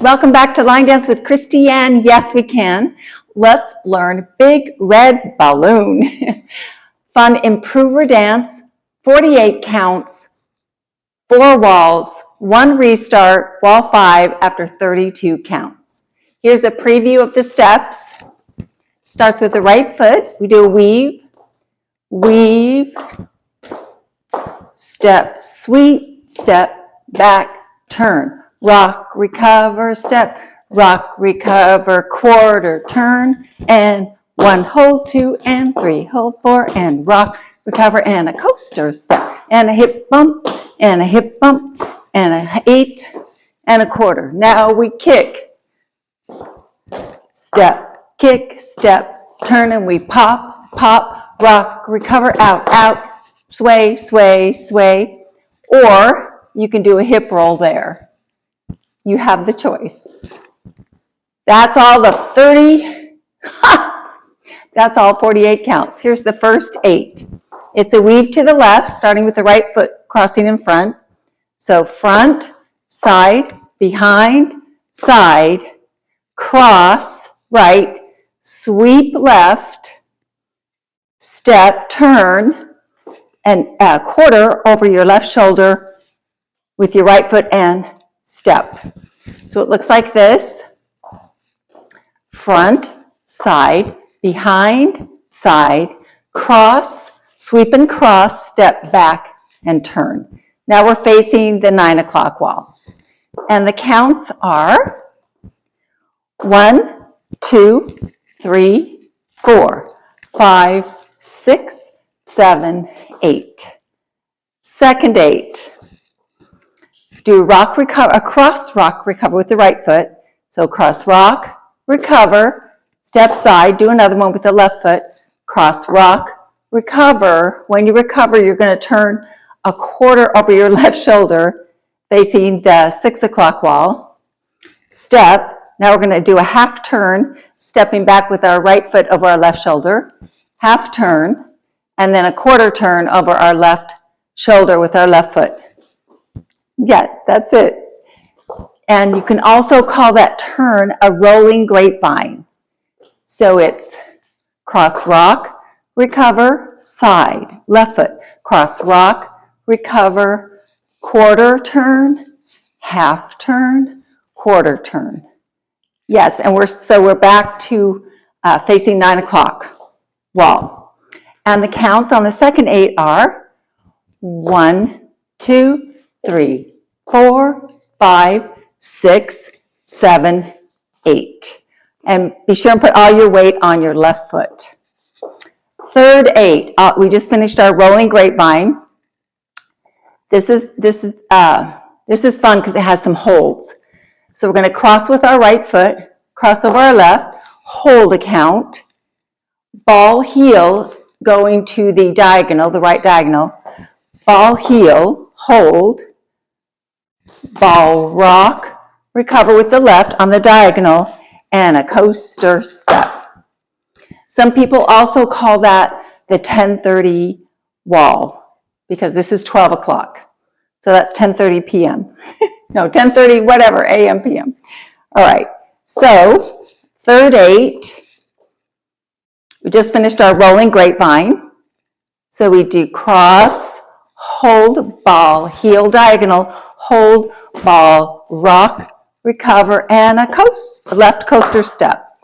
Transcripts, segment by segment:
Welcome back to Line Dance with Christy-Ann. Yes, we can. Let's learn Big Red Balloon. Fun improver dance, 48 counts, 4 walls, 1 restart, wall 5 after 32 counts. Here's a preview of the steps. Starts with the right foot. We do a weave, weave, step, sweep, step, back, turn, rock, recover, step, rock, recover, quarter, turn, and 1, hold 2, and 3, hold 4, and rock, recover, and a coaster step, and a hip bump, and a hip bump, and an eighth, and a quarter. Now we kick, step, kick, step, turn, and we pop, pop, rock, recover, out, out, sway, sway, sway, or you can do a hip roll there. You have the choice. That's all the 30, that's all 48 counts. Here's the first 8. It's a weave to the left, starting with the right foot crossing in front. So front, side, behind, side, cross, right, sweep left, step, turn, and a quarter over your left shoulder with your right foot and step. So it looks like this. Front, side, behind, side, cross, sweep and cross, step back and turn. Now we're facing the 9 o'clock wall. And the counts are 1, 2, 3, 4, 5, 6, 7, 8. Second 8. Do rock, recover, a cross rock, recover with the right foot. So cross rock, recover, step side, do another one with the left foot, cross rock, recover. When you recover, you're going to turn a quarter over your left shoulder facing the 6 o'clock wall. Step. Now we're going to do a half turn, stepping back with our right foot over our left shoulder, half turn, and then a quarter turn over our left shoulder with our left foot. Yeah, that's it. And you can also call that turn a rolling grapevine. So it's cross rock, recover, side, left foot, cross rock, recover, quarter turn, half turn, quarter turn. Yes, and we're back to facing 9 o'clock wall. And the counts on the second 8 are 1, 2, 3, 4, 5, 6, 7, 8. And be sure and put all your weight on your left foot. Third 8, we just finished our rolling grapevine. This is fun because it has some holds. So we're going to cross with our right foot, cross over our left, hold a count, ball heel going to the diagonal, the right diagonal, ball heel, hold, ball rock, recover with the left on the diagonal, and a coaster step. Some people also call that the 10:30 wall because this is 12 o'clock. So that's 10:30 p.m. No, 10:30, whatever, a.m., p.m. All right, so third 8, we just finished our rolling grapevine. So we do cross, hold, ball, heel, diagonal, hold, ball, rock, recover, and a left coaster step.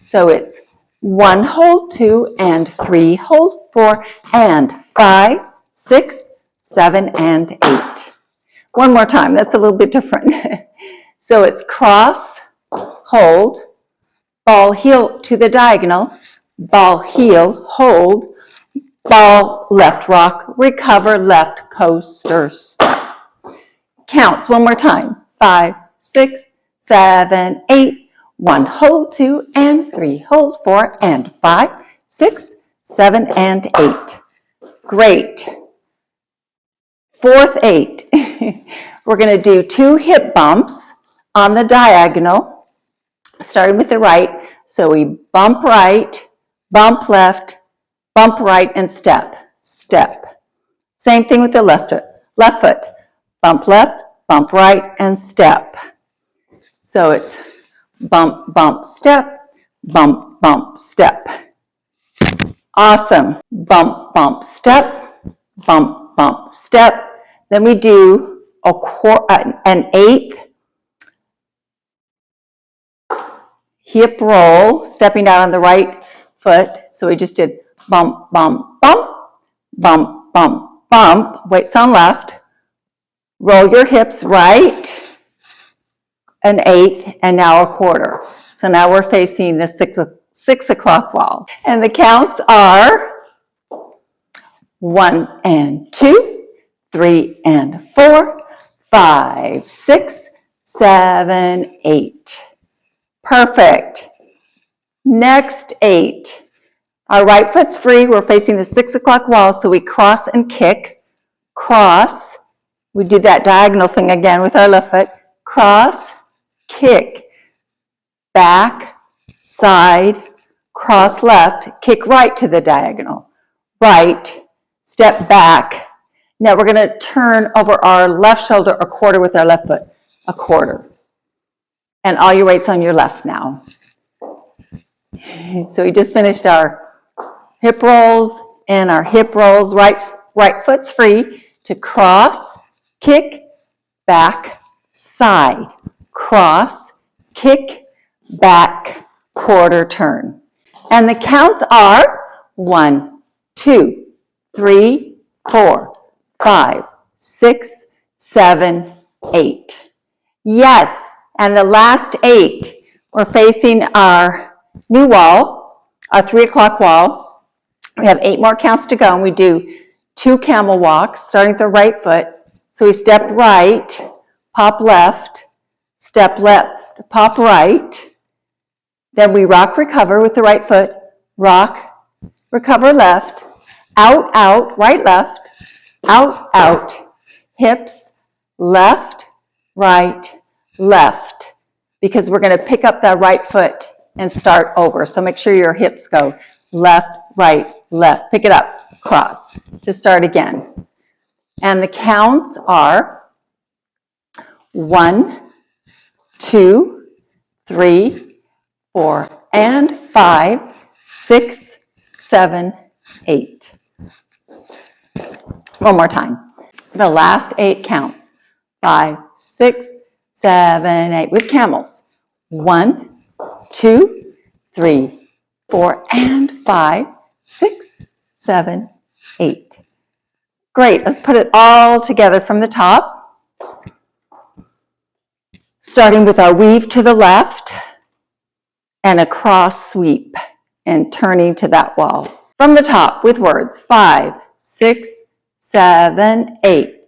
So it's 1, hold 2, and 3, hold 4, and 5, 6, 7, and 8. One more time, that's a little bit different. So it's cross, hold, ball heel to the diagonal, ball heel, hold, ball left rock, recover, left coaster step. Counts one more time. 5, 6, 7, 8. 1, hold 2, and 3, hold 4, and 5, 6, 7, and 8. Great. Fourth 8. We're going to do 2 hip bumps on the diagonal, starting with the right. So we bump right, bump left, bump right, and step, step. Same thing with the left foot, bump left, bump right, and step. So it's bump, bump, step, bump, bump, step. Awesome. Bump, bump, step, bump, bump, step. Then we do an 8th hip roll, stepping down on the right foot. So we just did bump, bump, bump, bump, bump, bump. Weights on left. Roll your hips right, an 8th, and now a quarter. So now we're facing the 6 o'clock wall. And the counts are 1 and 2, 3 and 4, 5, 6, 7, 8. Perfect. Next 8. Our right foot's free. We're facing the 6 o'clock wall, so we cross and kick. Cross. We do that diagonal thing again with our left foot. Cross, kick, back, side, cross left, kick right to the diagonal. Right, step back. Now we're going to turn over our left shoulder a quarter with our left foot. A quarter. And all your weight's on your left now. So we just finished our hip rolls and our hip rolls. Right foot's free to cross, kick, back, side, cross, kick, back, quarter turn. And the counts are 1, 2, 3, 4, 5, 6, 7, 8. Yes, and the last 8, we're facing our new wall, our 3 o'clock wall. We have 8 more counts to go, and we do 2 camel walks, starting with the right foot. So we step right, pop left, step left, pop right. Then we rock, recover with the right foot, rock, recover left, out, out, right, left, out, out, hips, left, right, left, because we're going to pick up that right foot and start over. So make sure your hips go left, right, left. Pick it up, cross, to start again. And the counts are 1, 2, 3, 4, and 5, 6, 7, 8. One more time. The last 8 counts. 5, 6, 7, 8 with camels. 1, 2, 3, 4, and 5, 6, 7, 8. Great. Let's put it all together from the top. Starting with our weave to the left and a cross sweep and turning to that wall. From the top with words. 5, 6, 7, 8.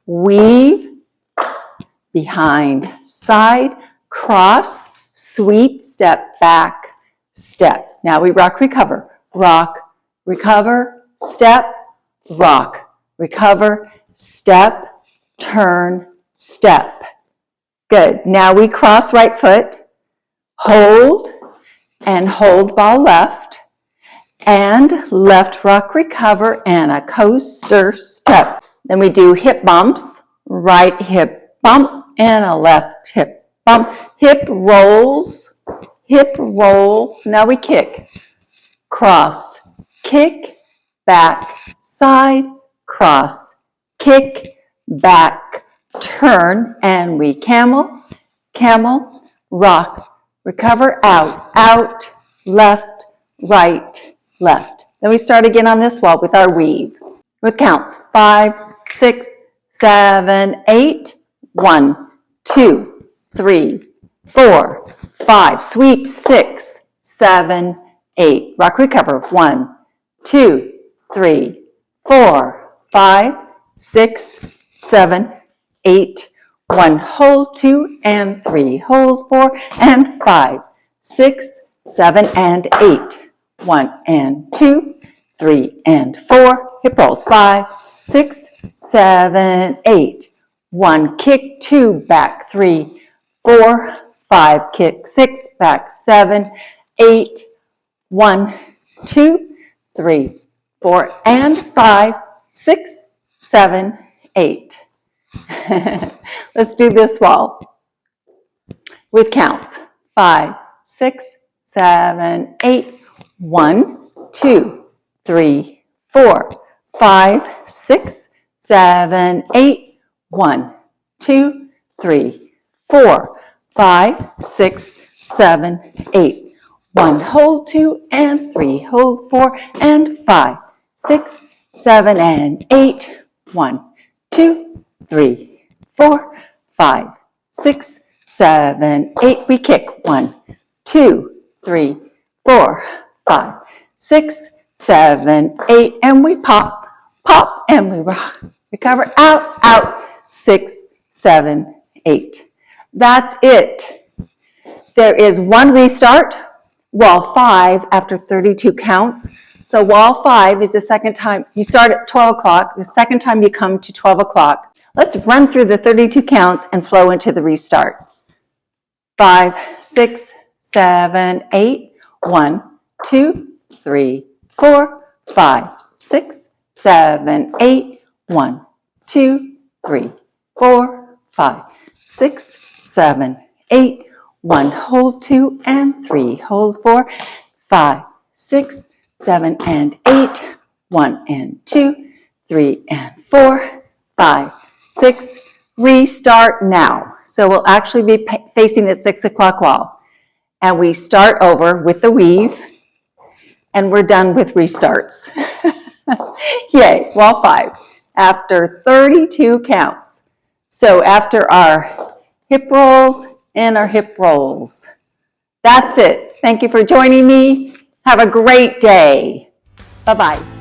Weave, behind, side, cross, sweep, step, back, step. Now we rock, recover, step, rock, recover, step, turn, step. Good. Now we cross right foot, hold, and hold ball left, and left rock, recover, and a coaster step. Then we do hip bumps, right hip bump, and a left hip bump. Hip rolls, hip roll. Now we kick, cross, kick, back, side, cross, kick, back, turn, and we camel, camel, rock, recover, out, out, left, right, left. Then we start again on this wall with our weave. With counts, 5, 6, 7, 8, 1, 2, 3, 4, 5. Sweep, 6, 7, 8. Rock, recover, 1, 2, 3, 4, 5, 6, 7, 8. 1, hold, 2, and 3. Hold, 4, and 5, 6, 7, and 8. 1, and 2, 3, and 4. Hip rolls, 5, 6, 7, 8. 1, kick, 2, back, 3, 4, 5, kick, 6, back, 7, 8. 1, 2, 3, 4, and 5, 6, 7, 8. Let's do this wall. with counts. 5, 6, 7, 8. 1, 2, 3, 4, 5, 6, 7, 8. 1, 2, 3, 4, 5, 6, 7, 8. 1, hold 2 and 3, hold 4 and 5, 6, 7 and 8. 1, 2, 3, 4, 5, 6, 7, 8. We kick. 1, 2, 3, 4, 5, 6, 7, 8. And we pop, pop, and we rock. Recover. Out, out. 6, 7, 8. That's it. There is one restart, wall 5 after 32 counts. So wall 5 is the second time you start at 12 o'clock, the second time you come to 12 o'clock. Let's run through the 32 counts and flow into the restart. 5, 6, 7, 8. 1, 2, 3, 4, 5, 6, 7, 8. 1, 2, 3, 4, 5, 6, 7, 8. 1, hold 2 and 3, hold 4, 5, 6, 7 and 8. 1 and 2, 3 and 4, 5, 6. Restart now. So we'll actually be facing the 6 o'clock wall. And we start over with the weave. And we're done with restarts. Yay, wall 5. After 32 counts. So after our hip rolls and our hip rolls. That's it. Thank you for joining me. Have a great day. Bye-bye.